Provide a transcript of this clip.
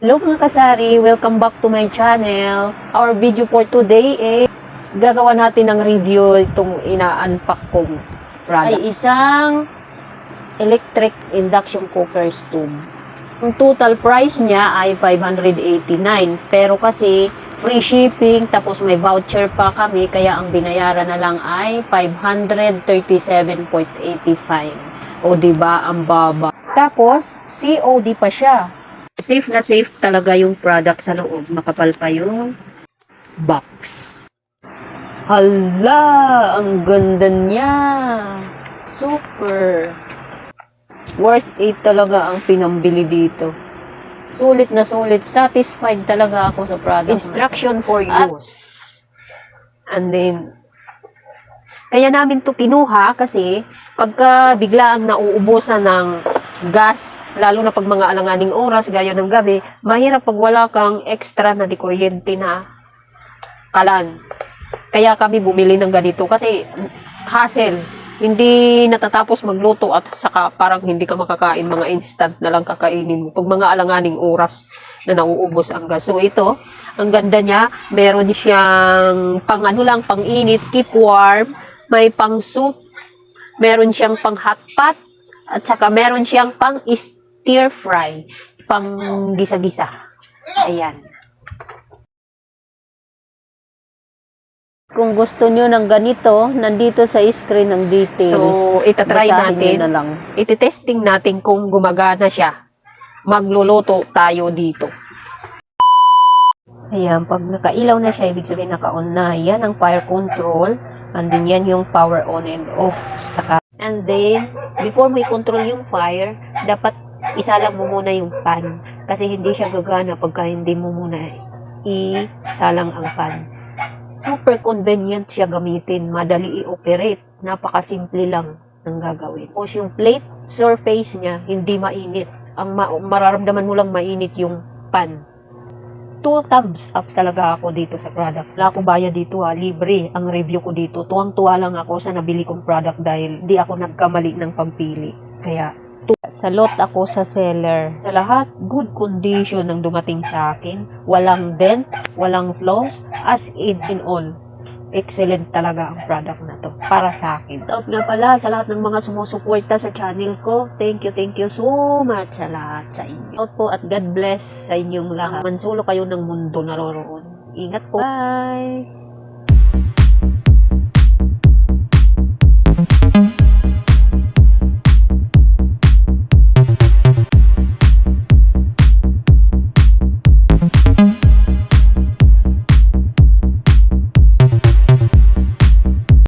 Hello mga kasari, welcome back to my channel. Our video for today is gagawa natin ng review itong ina-unpack kong product. Ay isang electric induction cooker stove. Ang total price niya ay 589 pero kasi free shipping tapos may voucher pa kami kaya ang binayaran na lang ay 537.85. O diba ang baba. Tapos COD pa siya. Safe na safe talaga yung product sa loob. Makapal pa yung box. Hala! Ang ganda niya! Super! Worth it talaga ang pinambili dito. Sulit na sulit. Satisfied talaga ako sa product. Instruction for use. And then, kaya namin to kinuha kasi pagka biglaang nauubusan ng gas, lalo na pag mga alanganing oras, gaya ng gabi, mahirap pag wala kang extra na di kuryente na kalan. Kaya kami bumili ng ganito kasi hassle. Hindi natatapos magluto at saka parang hindi ka makakain, mga instant na lang kakainin mo pag mga alanganing oras na nauubos ang gas. So ito, ang ganda niya, meron siyang pang ano lang, pang init, keep warm, may pang soup, meron siyang pang hot pot, at saka meron siyang pang stir fry, pang gisa-gisa. Ayan. Kung gusto nyo ng ganito, nandito sa screen ng details. So, itatry natin. Na lang. Ititesting natin kung gumagana siya. Magluluto tayo dito. Ayan, pag nakailaw na siya, ibig sabihin naka-on na. Yan ang fire control. And then yan yung power on and off. Saka and then, before mo i-control yung fire, dapat isalang mo muna yung pan. Kasi hindi siya gagana pagka hindi mo muna isalang ang pan. Super convenient siya gamitin. Madali i-operate. Napakasimple lang ng gagawin. Tapos yung plate surface niya, hindi mainit. Ang mararamdaman mo lang mainit yung pan. 2 thumbs up talaga ako dito sa product. Wala akong bayad dito libre ang review ko dito. Tuwang-tuwa lang ako sa nabili kong product dahil di ako nagkamali ng pampili. Kaya, sa lot ako sa seller. Sa lahat, good condition ang dumating sa akin. Walang dent, walang flaws, as in all. Excellent talaga ang product na to para sa akin. Shout nga pala sa lahat ng mga sumusuporta sa channel ko. Thank you so much sa lahat sa inyo. Shout po at God bless sa inyong lahat. Mansulo kayo ng mundo naroroon. Ingat po. Bye!